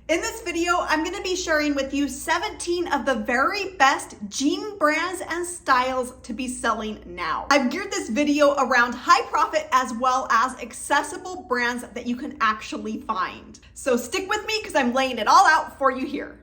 In this video, I'm going to be sharing with you 17 of the very best jean brands and styles to be selling now. I've geared this video around high profit as well as accessible brands that you can actually find. So stick with me because I'm laying it all out for you here.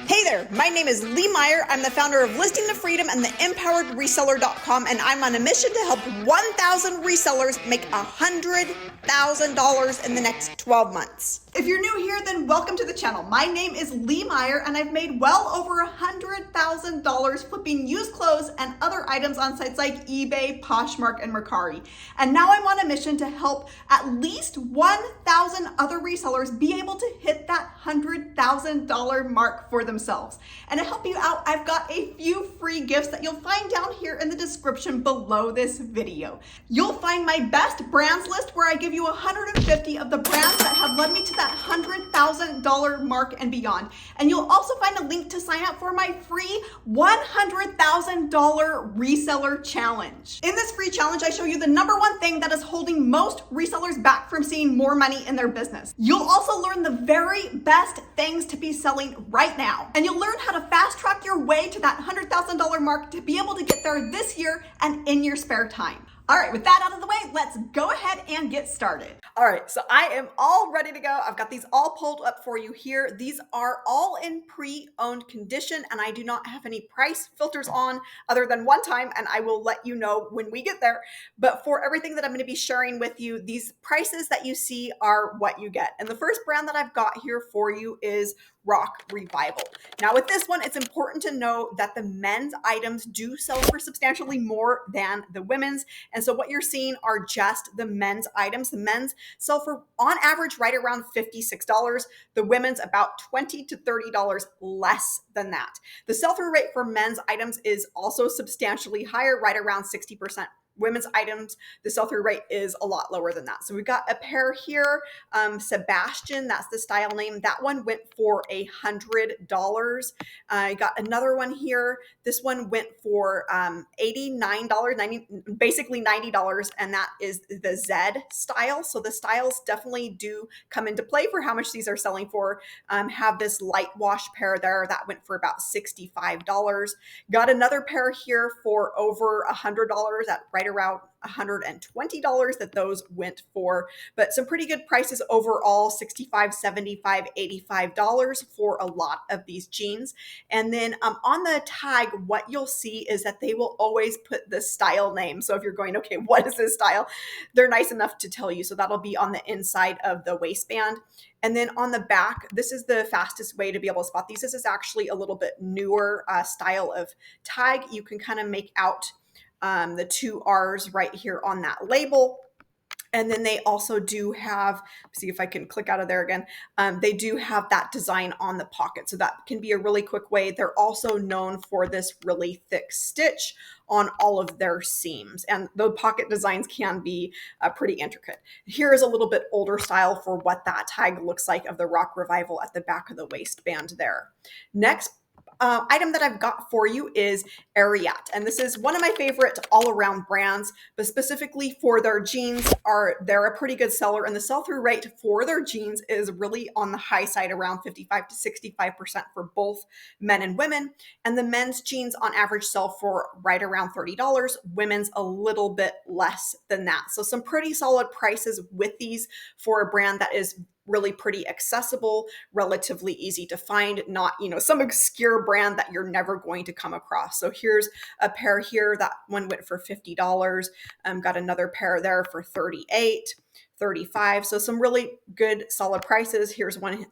Hey there, my name is Lee Meyer. I'm the founder of Listing to Freedom and the empoweredreseller.com, and I'm on a mission to help 1,000 resellers make $100,000 in the next 12 months. If you're new here, then welcome to the channel. My name is Lee Meyer, and I've made well over $100,000 flipping used clothes and other items on sites like eBay, Poshmark, and Mercari. And now I'm on a mission to help at least 1,000 other resellers be able to hit that $100,000 mark for themselves. And to help you out, I've got a few free gifts that you'll find down here in the description below this video. You'll find my best brands list where I give you 150 of the brands that have led me to that $100,000 mark and beyond. And you'll also find a link to sign up for my free $100,000 reseller challenge. In this free challenge, I show you the number one thing that is holding most resellers back from seeing more money in their business. You'll also learn the very best things to be selling right now. And you'll learn how to fast track your way to that $100,000 mark to be able to get there this year and in your spare time. All right, with that out of the way, let's go ahead and get started. All right, so I am all ready to go. I've got these all pulled up for you here. These are all in pre-owned condition, and I do not have any price filters on other than one time, and I will let you know when we get there. But for everything that I'm going to be sharing with you, these prices that you see are what you get. And the first brand that I've got here for you is Rock Revival. Now with this one, it's important to know that the men's items do sell for substantially more than the women's. And so what you're seeing are just the men's items. The men's sell for on average right around $56. The women's about $20 to $30 less than that. The sell-through rate for men's items is also substantially higher, right around 60%. Women's items, the sell-through rate is a lot lower than that. So we've got a pair here, Sebastian, that's the style name. That one went for $100. I got another one here. This one went for $89, basically $90, and that is the Z style. So the styles definitely do come into play for how much these are selling for. Have this light wash pair there that went for about $65. Got another pair here for over $100 at right around $120 that those went for, but some pretty good prices overall, $65, $75, $85 for a lot of these jeans. And then on the tag, what you'll see is that they will always put the style name. So if you're going, okay, what is this style? They're nice enough to tell you. So that'll be on the inside of the waistband. And then on the back, this is the fastest way to be able to spot these. This is actually a little bit newer style of tag. You can kind of make out the two R's right here on that label. And then they also do have, see if I can click out of there again. They do have that design on the pocket. So that can be a really quick way. They're also known for this really thick stitch on all of their seams. And the pocket designs can be pretty intricate. Here is a little bit older style for what that tag looks like of the Rock Revival at the back of the waistband there. Next item that I've got for you is Ariat. And this is one of my favorite all-around brands, but specifically for their jeans, they're a pretty good seller. And the sell-through rate for their jeans is really on the high side, around 55 to 65% for both men and women. And the men's jeans on average sell for right around $30. Women's a little bit less than that. So some pretty solid prices with these for a brand that is really pretty accessible, relatively easy to find, not, some obscure brand that you're never going to come across. So here's a pair here. That one went for $50. Got another pair there for $38, $35. So some really good solid prices. Here's one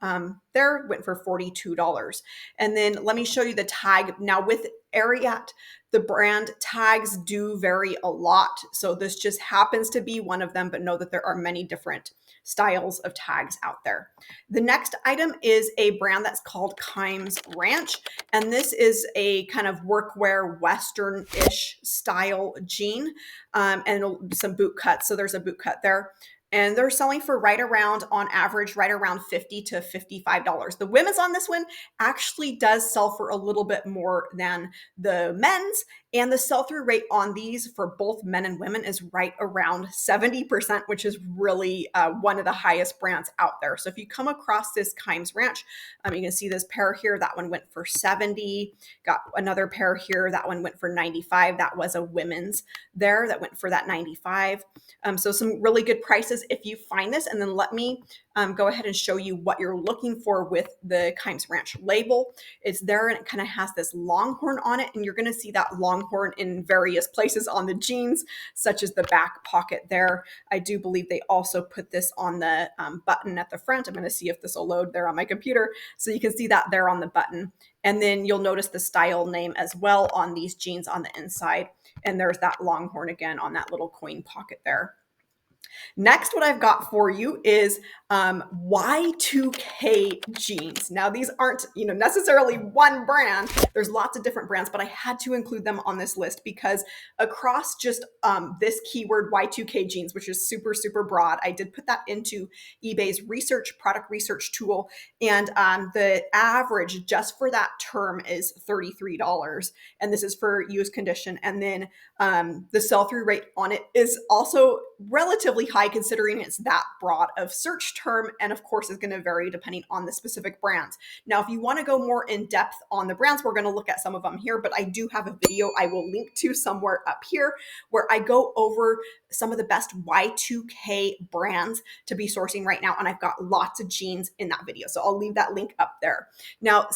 there, went for $42. And then let me show you the tag. Now with Ariat, the brand tags do vary a lot. So this just happens to be one of them, but know that there are many different styles of tags out there. The next item is a brand that's called Kimes Ranch. And this is a kind of workwear Western-ish style jean and some boot cuts. So there's a boot cut there. and they're selling for right around, on average, right around $50 to $55. The women's on this one actually does sell for a little bit more than the men's, and the sell-through rate on these for both men and women is right around 70%, which is really one of the highest brands out there. So if you come across this Kimes Ranch, you can see this pair here. That one went for 70. Got another pair here. That one went for 95. That was a women's there that went for that 95. So some really good prices if you find this. And then let me go ahead and show you what you're looking for with the Kimes Ranch label. It's there and it kind of has this longhorn on it. And you're going to see that longhorn in various places on the jeans, such as the back pocket there. I do believe they also put this on the button at the front. I'm going to see if this will load there on my computer. So you can see that there on the button. And then you'll notice the style name as well on these jeans on the inside. And there's that longhorn again on that little coin pocket there. Next, what I've got for you is Y2K jeans. Now, these aren't, necessarily one brand. There's lots of different brands, but I had to include them on this list because across just this keyword Y2K jeans, which is super, super broad, I did put that into eBay's product research tool. And the average just for that term is $33. And this is for used condition. And then the sell-through rate on it is also relatively high considering it's that broad of search term, and of course is going to vary depending on the specific brands. Now, if you want to go more in depth on the brands, we're going to look at some of them here, but I do have a video I will link to somewhere up here where I go over some of the best Y2K brands to be sourcing right now, and I've got lots of jeans in that video, so I'll leave that link up there. Now,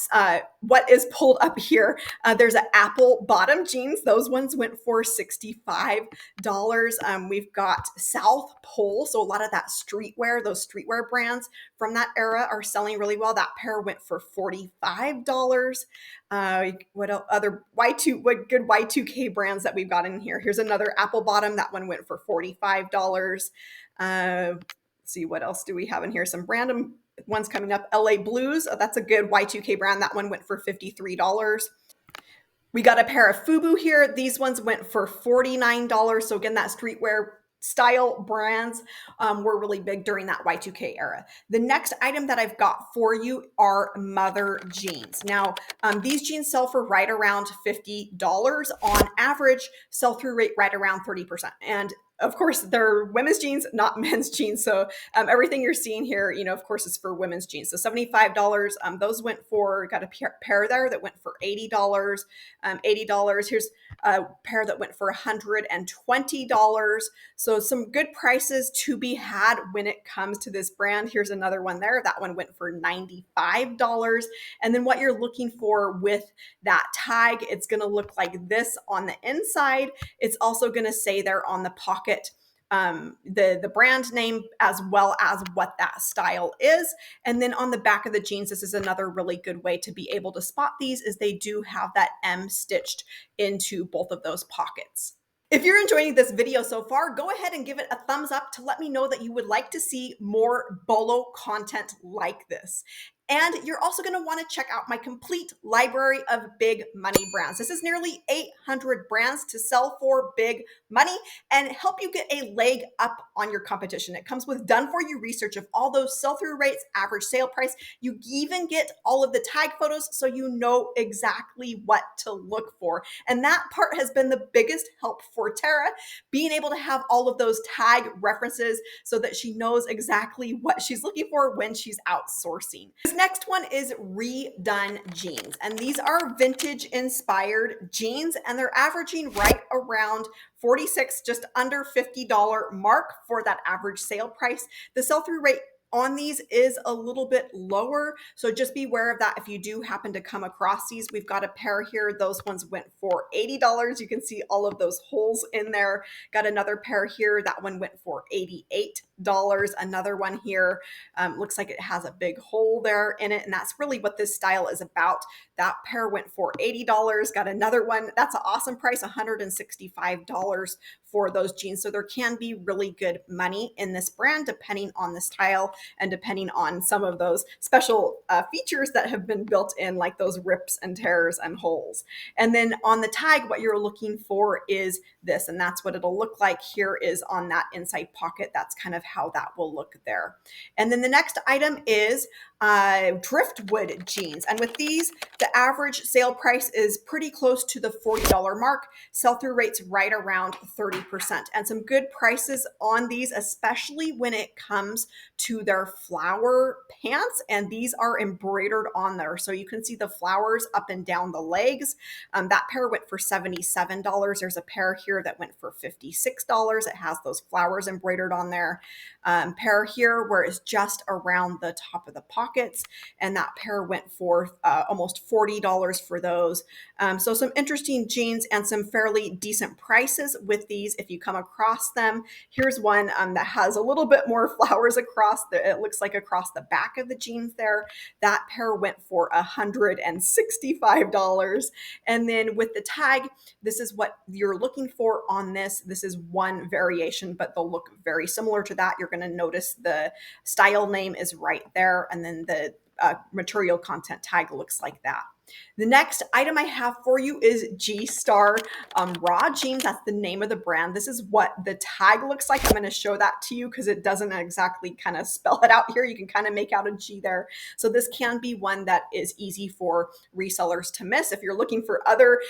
what is pulled up here, there's an apple bottom jeans. Those ones went for $65. We've got South Pole, so a lot of that streetwear, those streetwear brands from that era are selling really well. That pair went for $45. What other what good Y2K brands that we've got in here? Here's another apple bottom. That one went for $45. Let's see, what else do we have in here? Some random ones coming up. LA Blues. That's a good Y2K brand. That one went for $53. We got a pair of FUBU here. These ones went for $49. So again, that streetwear style brands were really big during that Y2K era. The next item that I've got for you are mother jeans. Now, these jeans sell for right around $50 on average, sell-through rate right around 30%. And of course, they're women's jeans, not men's jeans. So everything you're seeing here, of course, is for women's jeans. So $75. Those went for, got a pair there that went for $80. $80. Here's a pair that went for $120. So some good prices to be had when it comes to this brand. Here's another one there. That one went for $95. And then what you're looking for with that tag, it's going to look like this on the inside. It's also going to say there on the pocket the brand name as well as what that style is. And then on the back of the jeans, this is another really good way to be able to spot these, is they do have that M stitched into both of those pockets. If you're enjoying this video so far, go ahead and give it a thumbs up to let me know that you would like to see more Bolo content like this. And you're also going to want to check out my complete library of big money brands. This is nearly 800 brands to sell for big money and help you get a leg up on your competition. It comes with done-for-you research of all those sell-through rates, average sale price. You even get all of the tag photos so you know exactly what to look for. And that part has been the biggest help for Tara, being able to have all of those tag references so that she knows exactly what she's looking for when she's outsourcing. This next one is redone jeans, and these are vintage inspired jeans, and they're averaging right around $46, just under $50 mark for that average sale price. The sell-through rate on these is a little bit lower, so just be aware of that if you do happen to come across these. We've got a pair here. Those ones went for $80. You can see all of those holes in there. Got another pair here. That one went for $88. Another one here, looks like it has a big hole there in it, and that's really what this style is about. That pair went for $80. Got another one. That's an awesome price, $165 for those jeans. So there can be really good money in this brand depending on the style and depending on some of those special features that have been built in, like those rips and tears and holes. And then on the tag, what you're looking for is this, and that's what it'll look like. Here is on that inside pocket. That's kind of how that will look there. And then the next item is driftwood jeans. And with these, the average sale price is pretty close to the $40 mark. Sell-through rates right around 30%. And some good prices on these, especially when it comes to their flower pants. And these are embroidered on there. So you can see the flowers up and down the legs. That pair went for $77. There's a pair here that went for $56. It has those flowers embroidered on there. Pair here where it's just around the top of the pockets, and that pair went for almost $40 for those. So some interesting jeans and some fairly decent prices with these if you come across them. Here's one that has a little bit more flowers across it looks like across the back of the jeans there. That pair went for $165. And then with the tag, this is what you're looking for on this. This is one variation, but they'll look very similar to that. You're going to notice the style name is right there, and then the material content tag looks like that. The next item I have for you is G-Star Raw Jeans. That's the name of the brand. This is what the tag looks like. I'm going to show that to you because it doesn't exactly kind of spell it out here. You can kind of make out a G there. So this can be one that is easy for resellers to miss. If you're looking for other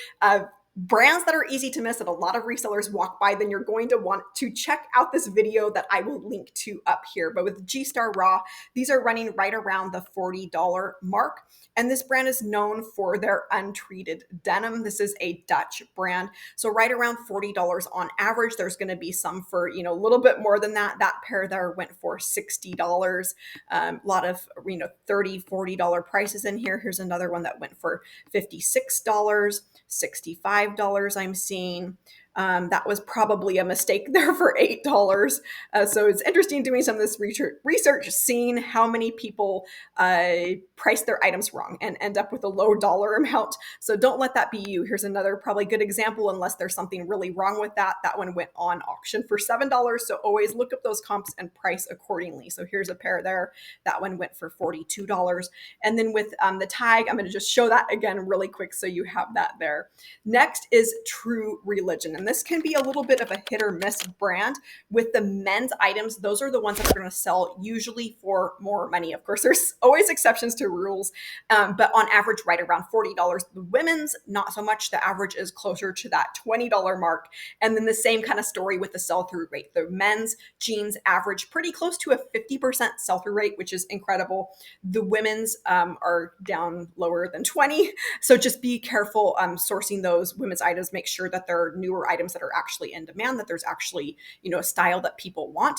brands that are easy to miss that a lot of resellers walk by, then you're going to want to check out this video that I will link to up here. But with G-Star Raw, these are running right around the $40 mark. And this brand is known for their untreated denim. This is a Dutch brand. So right around $40 on average. There's going to be some for, a little bit more than that. That pair there went for $60. A lot of, $30, $40 prices in here. Here's another one that went for $56, $65 I'm seeing. That was probably a mistake there for $8. So it's interesting doing some of this research, seeing how many people price their items wrong and end up with a low dollar amount. So don't let that be you. Here's another probably good example, unless there's something really wrong with that. That one went on auction for $7. So always look up those comps and price accordingly. So here's a pair there. That one went for $42. And then with the tag, I'm going to just show that again really quick so you have that there. Next is True Religion. And this can be a little bit of a hit or miss brand. With the men's items, those are the ones that are going to sell usually for more money. Of course, there's always exceptions to rules, but on average, right around $40. The women's, not so much. The average is closer to that $20 mark. And then the same kind of story with the sell-through rate. The men's jeans average pretty close to a 50% sell-through rate, which is incredible. The women's are down lower than 20. So just be careful sourcing those women's items. Make sure that they're newer items that are actually in demand, that there's actually, a style that people want.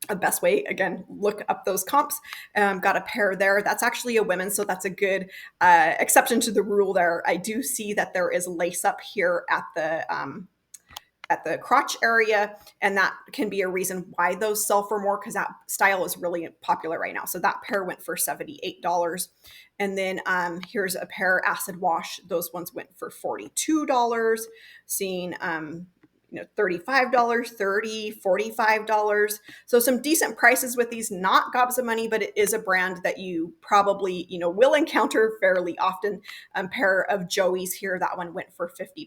A best way, again, look up those comps. Got a pair there. That's actually a women's, so that's a good exception to the rule there. I do see that there is lace up here at the crotch area, and that can be a reason why those sell for more, because that style is really popular right now. So that pair went for $78. And then here's a pair acid wash. Those ones went for $42. Seeing $35, $30, $45. So some decent prices with these, not gobs of money, but it is a brand that you probably, will encounter fairly often. A pair of Joey's here, that one went for $50.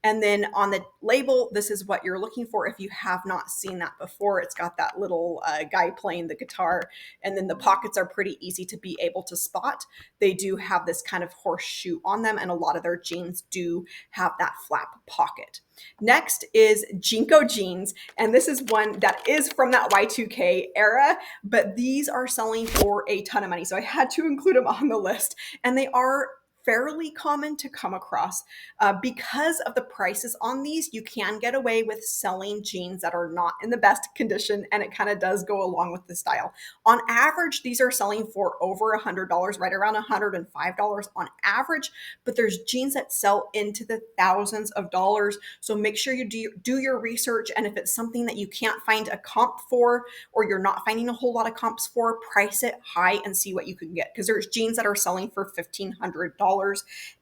And then on the label, this is what you're looking for if you have not seen that before. It's got that little guy playing the guitar, and then the pockets are pretty easy to be able to spot. They do have this kind of horseshoe on them, and a lot of their jeans do have that flap pocket. Next is jeno jeans, and this is one that is from that Y2K era, but these are selling for a ton of money. So I had to include them on the list, and they are fairly common to come across. Because of the prices on these, you can get away with selling jeans that are not in the best condition, and it kind of does go along with the style. On average, these are selling for over $100, right around $105 on average, but there's jeans that sell into the thousands of dollars. So make sure you do your research, and if it's something that you can't find a comp for, or you're not finding a whole lot of comps for, price it high and see what you can get, because there's jeans that are selling for $1,500.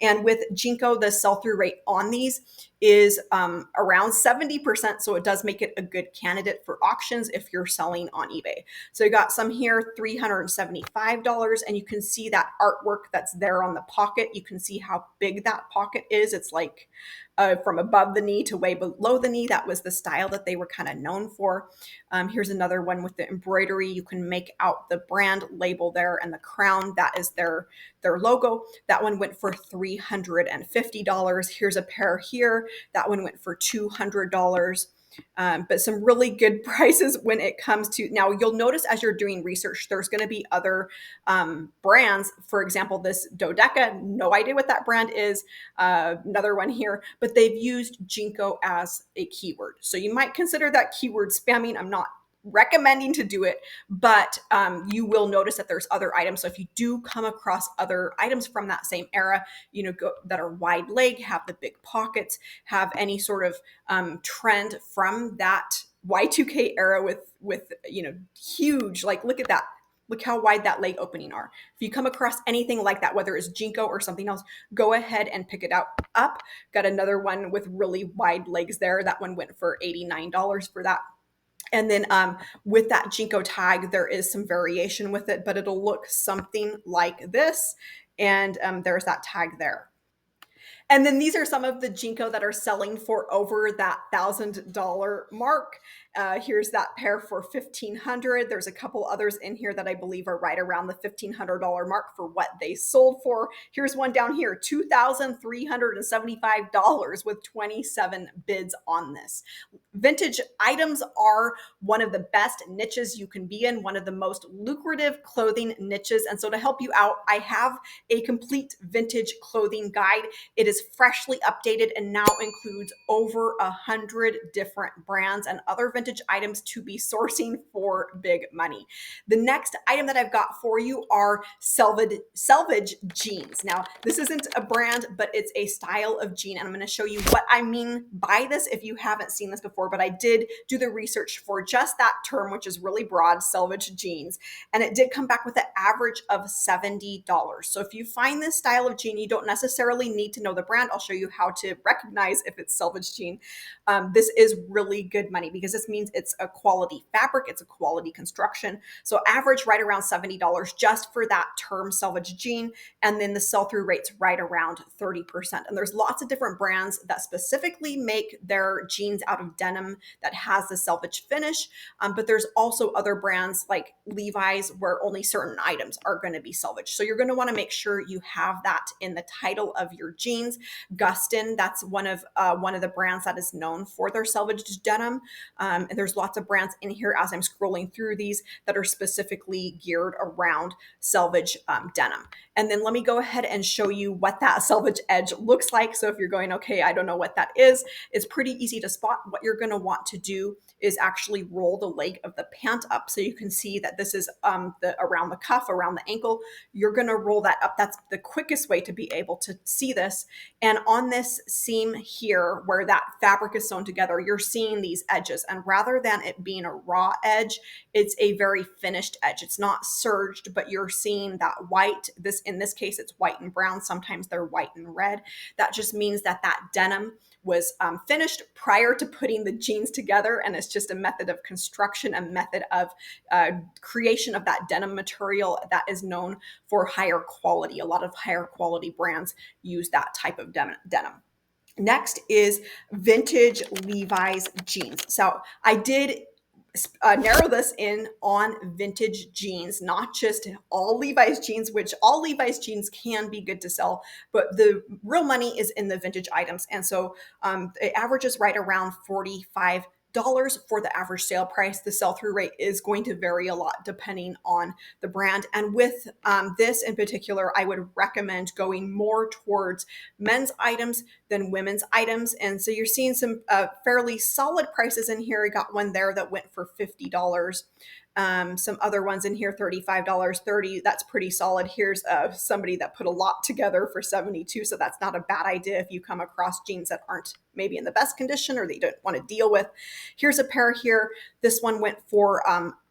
And with jeno, the sell-through rate on these is around 70%. So it does make it a good candidate for auctions if you're selling on eBay. So you got some here, $375, and you can see that artwork that's there on the pocket. You can see how big that pocket is. It's like from above the knee to way below the knee. That was the style that they were kind of known for. Here's another one with the embroidery. You can make out the brand label there and the crown. That is their logo. That one went for $350. Here's a pair here. That one went for $200. But some really good prices when it comes to, now you'll notice as you're doing research, there's going to be other brands. For example, this Dodeca, no idea what that brand is. Another one here, but they've used Jinko as a keyword. So you might consider that keyword spamming. I'm not recommending to do it, but you will notice that there's other items. So if you do come across other items from that same era, that are wide leg, have the big pockets, have any sort of trend from that Y2K era with huge, like, look at that. Look how wide that leg opening are. If you come across anything like that, whether it's Jinko or something else, go ahead and pick it up. Got another one with really wide legs there. That one went for $89 for that. And then with that Jinko tag, there is some variation with it, but it'll look something like this. And there's that tag there. And then these are some of the Jinko that are selling for over that $1,000 mark. Here's that pair for $1,500. There's a couple others in here that I believe are right around the $1,500 mark for what they sold for. Here's one down here, $2,375 with 27 bids on this. Vintage items are one of the best niches you can be in, one of the most lucrative clothing niches. And so to help you out, I have a complete vintage clothing guide. It is freshly updated and now includes over 100 different brands and other vintage items to be sourcing for big money. The next item that I've got for you are Salvage Jeans. Now, this isn't a brand, but it's a style of jean. And I'm going to show you what I mean by this if you haven't seen this before, but I did do the research for just that term, which is really broad, Salvage Jeans. And it did come back with an average of $70. So if you find this style of jean, you don't necessarily need to know the brand. I'll show you how to recognize if it's Salvage Jean. This is really good money because this means it's a quality fabric, it's a quality construction. So average right around $70 just for that term Salvage Jean. And then the sell-through rate's right around 30%. And there's lots of different brands that specifically make their jeans out of denim that has the selvage finish. But there's also other brands like Levi's where only certain items are going to be salvaged. So you're going to want to make sure you have that in the title of your jeans. Gustin, that's one of the brands that is known for their salvaged denim. And there's lots of brands in here as I'm scrolling through these that are specifically geared around salvage denim. And then let me go ahead and show you what that selvage edge looks like. So if you're going, okay, I don't know what that is, it's pretty easy to spot. What you're going to want to do is actually roll the leg of the pant up so you can see that this is around the cuff, around the ankle. You're going to roll that up. That's the quickest way to be able to see this. And on this seam here where that fabric is sewn together, you're seeing these edges. And rather than it being a raw edge, it's a very finished edge. It's not serged, but you're seeing that white. In this case, it's white and brown. Sometimes they're white and red. That just means that denim was finished prior to putting the jeans together. And it's just a method of construction, a method of creation of that denim material that is known for higher quality. A lot of higher quality brands use that type of denim. Next is vintage Levi's jeans. So I did narrow this in on vintage jeans, not just all Levi's jeans, which all Levi's jeans can be good to sell, but the real money is in the vintage items. And so it averages right around $45 for the average sale price. The sell-through rate is going to vary a lot depending on the brand. And with this in particular, I would recommend going more towards men's items than women's items. And so you're seeing some fairly solid prices in here. I got one there that went for $50. Some other ones in here, $35, $30. That's pretty solid. Here's somebody that put a lot together for $72. So that's not a bad idea if you come across jeans that aren't maybe in the best condition or that you don't want to deal with. Here's a pair here. This one went for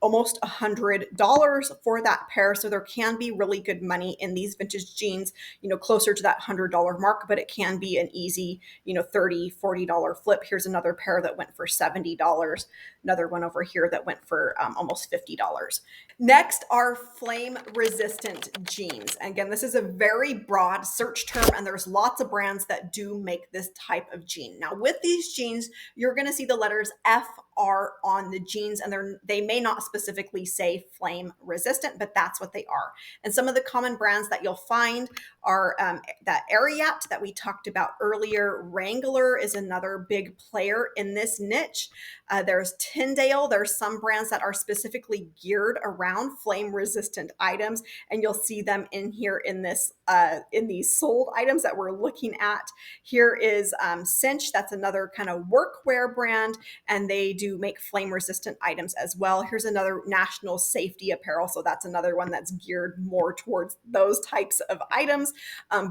almost $100 for that pair. So there can be really good money in these vintage jeans, closer to that $100 mark, but it can be an easy, $30, $40 flip. Here's another pair that went for $70. Another one over here that went for almost $50. Next are flame resistant jeans. Again, this is a very broad search term, and there's lots of brands that do make this type of jean. Now with these jeans, you're going to see the letters FR on the jeans, and they may not specifically say flame resistant, but that's what they are. And some of the common brands that you'll find are that Ariat that we talked about earlier. Wrangler is another big player in this niche. There's Tyndale. There's some brands that are specifically geared around flame resistant items, and you'll see them in here in this in these sold items that we're looking at. Here is Cinch. That's another kind of workwear brand, and they do make flame resistant items as well. Here's another National Safety Apparel. So that's another one that's geared more towards those types of items.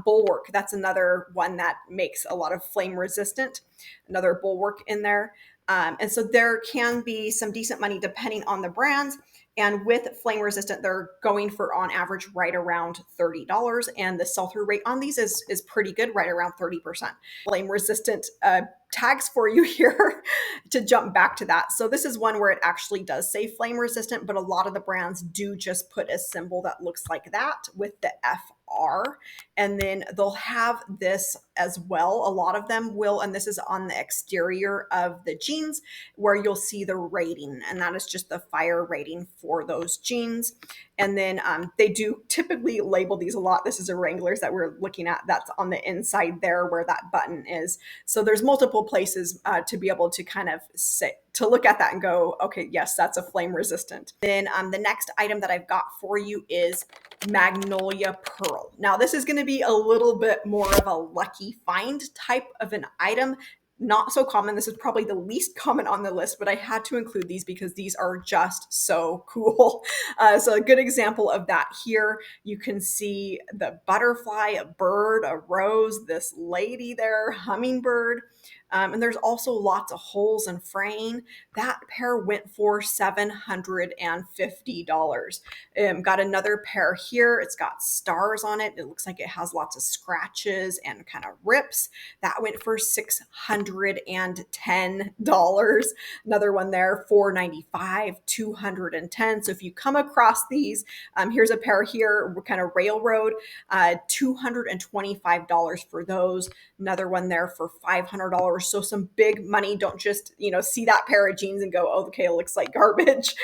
Bulwark, that's another one that makes a lot of flame resistant, another Bulwark in there. And so there can be some decent money depending on the brands. And with flame resistant, they're going for on average right around $30. And the sell-through rate on these is pretty good, right around 30%. Flame resistant tags for you here to jump back to that. So this is one where it actually does say flame resistant, but a lot of the brands do just put a symbol that looks like that with the FR. And then they'll have this as well. A lot of them will, and this is on the exterior of the jeans where you'll see the rating, and that is just the fire rating for those jeans. And then they do typically label these a lot. This is a Wrangler's that we're looking at. That's on the inside there where that button is. So there's multiple places to be able to kind of to look at that and go, okay, yes, that's a flame resistant. Then the next item that I've got for you is Magnolia Pearl. Now this is going to be a little bit more of a lucky find type of an item. Not so common. This is probably the least common on the list, but I had to include these because these are just so cool. So a good example of that here, you can see the butterfly, a bird, a rose, this lady there, hummingbird. And there's also lots of holes and fraying. That pair went for $750. Got another pair here. It's got stars on it. It looks like it has lots of scratches and kind of rips. That went for $610. Another one there, $495, $210. So if you come across these, here's a pair here, kind of railroad, $225 for those. Another one there for $500. So some big money. Don't just, see that pair of jeans and go, oh, okay, it looks like garbage.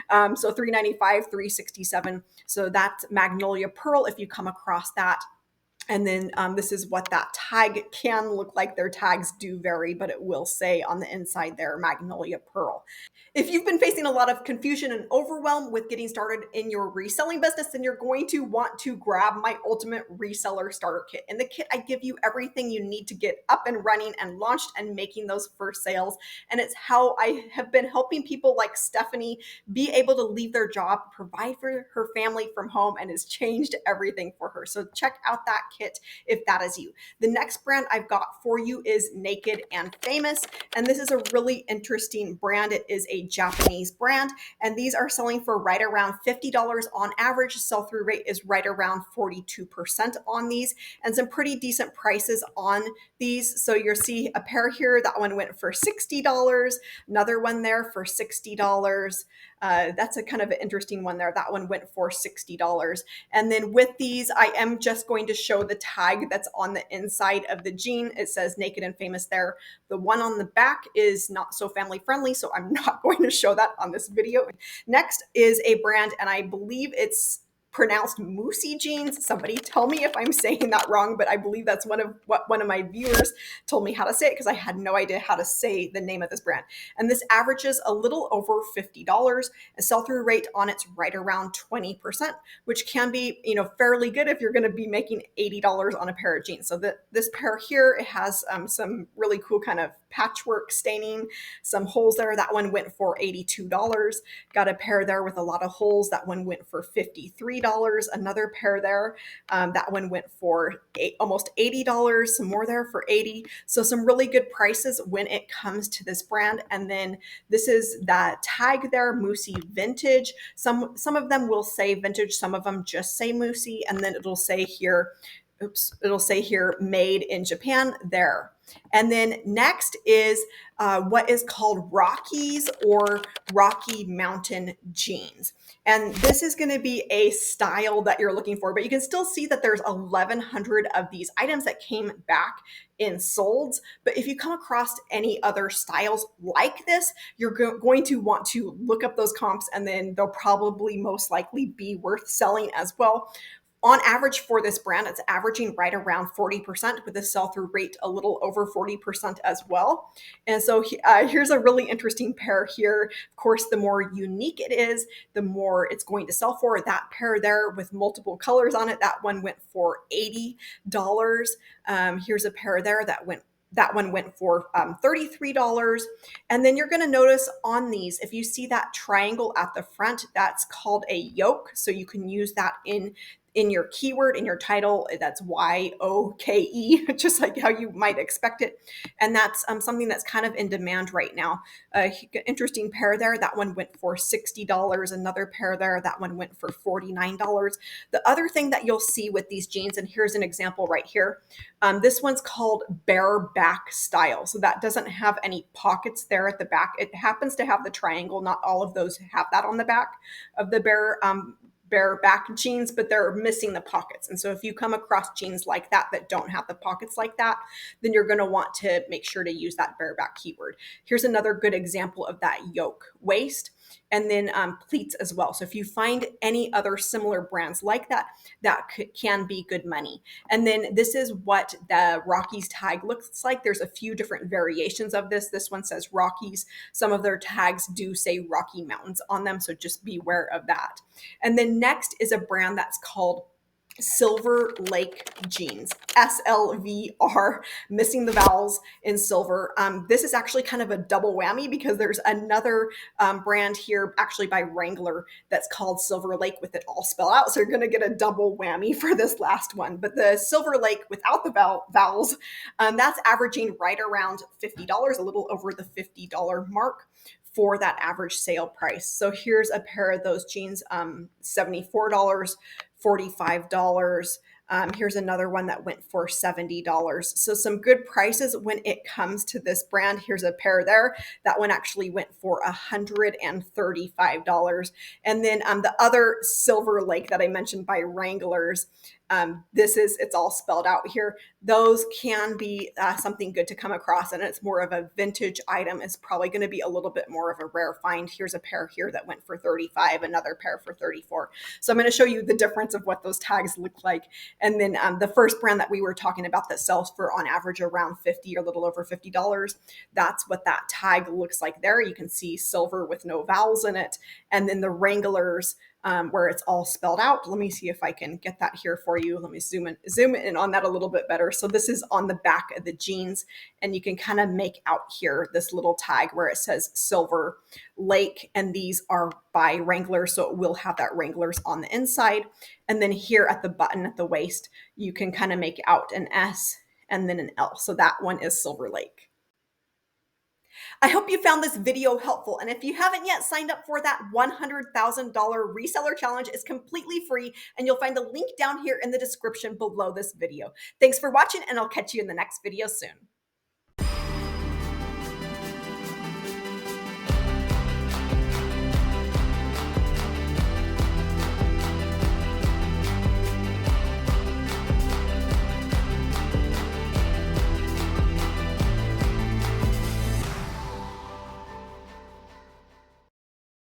So $395, $367. So that's Magnolia Pearl if you come across that. And then this is what that tag can look like. Their tags do vary, but it will say on the inside there, Magnolia Pearl. If you've been facing a lot of confusion and overwhelm with getting started in your reselling business, then you're going to want to grab my Ultimate Reseller Starter Kit. In the kit, I give you everything you need to get up and running and launched and making those first sales. And it's how I have been helping people like Stephanie be able to leave their job, provide for her family from home, and has changed everything for her. So check out that kit if that is you. The next brand I've got for you is Naked and Famous, and this is a really interesting brand. It is a Japanese brand, and these are selling for right around $50 on average. Sell-through rate is right around 42% on these, and some pretty decent prices on these. So you'll see a pair here. That one went for $60. Another one there for $60. That's a kind of an interesting one there. That one went for $60. And then with these, I am just going to show the tag that's on the inside of the jean. It says Naked and Famous there. The one on the back is not so family friendly, so I'm not going to show that on this video. Next is a brand, and I believe it's pronounced Moosey Jeans. Somebody tell me if I'm saying that wrong, but I believe that's one of my viewers told me how to say it because I had no idea how to say the name of this brand. And this averages a little over $50. A sell-through rate on it's right around 20%, which can be, fairly good if you're going to be making $80 on a pair of jeans. So this pair here, it has some really cool kind of patchwork staining, some holes there. That one went for $82. Got a pair there with a lot of holes. That one went for $53. Another pair there. That one went for almost $80. Some more there for $80. So some really good prices when it comes to this brand. And then this is that tag there, Moosey Vintage. Some of them will say vintage, some of them just say Moosey, and then it'll say here, it'll say here made in Japan there. And then next is what is called Rockies or Rocky Mountain jeans. And this is going to be a style that you're looking for, but you can still see that there's 1,100 of these items that came back in solds. But if you come across any other styles like this, you're going to want to look up those comps, and then they'll probably most likely be worth selling as well. On average for this brand, it's averaging right around 40% with a sell-through rate a little over 40% as well. And so here's a really interesting pair here. Of course, the more unique it is, the more it's going to sell for. That pair there with multiple colors on it, that one went for $80. Here's a pair there that one went for $33. And then you're going to notice on these, if you see that triangle at the front, that's called a yoke. So you can use that in your keyword, in your title. That's YOKE, just like how you might expect it. And that's something that's kind of in demand right now. Interesting pair there. That one went for $60. Another pair there, that one went for $49. The other thing that you'll see with these jeans, and here's an example right here. This one's called bare back style. So that doesn't have any pockets there at the back. It happens to have the triangle. Not all of those have that on the back of the bare back jeans, but they're missing the pockets. And so if you come across jeans like that don't have the pockets like that, then you're going to want to make sure to use that bareback keyword. Here's another good example of that yoke waist, and then pleats as well. So if you find any other similar brands like that, that can be good money. And then this is what the Rockies tag looks like. There's a few different variations of this. This one says Rockies. Some of their tags do say Rocky Mountains on them, so just beware of that. And then next is a brand that's called Silver Lake Jeans, SLVR, missing the vowels in silver. This is actually kind of a double whammy because there's another brand here actually by Wrangler that's called Silver Lake with it all spelled out. So you're going to get a double whammy for this last one. But the Silver Lake without the vowels, that's averaging right around $50, a little over the $50 mark for that average sale price. So here's a pair of those jeans, $74, $45. Here's another one that went for $70. So some good prices when it comes to this brand. Here's a pair there. That one actually went for $135. And then the other Silver Lake that I mentioned by Wranglers, it's all spelled out here. Those can be something good to come across, and it's more of a vintage item. It's probably going to be a little bit more of a rare find. Here's a pair here that went for $35, another pair for $34. So I'm going to show you the difference of what those tags look like. And then the first brand that we were talking about that sells for on average around $50 or a little over $50, that's what that tag looks like there. You can see silver with no vowels in it. And then the Wranglers, where it's all spelled out. Let me see if I can get that here for you. Let me zoom in on that a little bit better. So this is on the back of the jeans, and you can kind of make out here this little tag where it says Silver Lake, and these are by Wrangler, so it will have that Wranglers on the inside. And then here at the button at the waist, you can kind of make out an S and then an L. So that one is Silver Lake. I hope you found this video helpful. And if you haven't yet signed up for that $100,000 reseller challenge, it's completely free. And you'll find the link down here in the description below this video. Thanks for watching, and I'll catch you in the next video soon.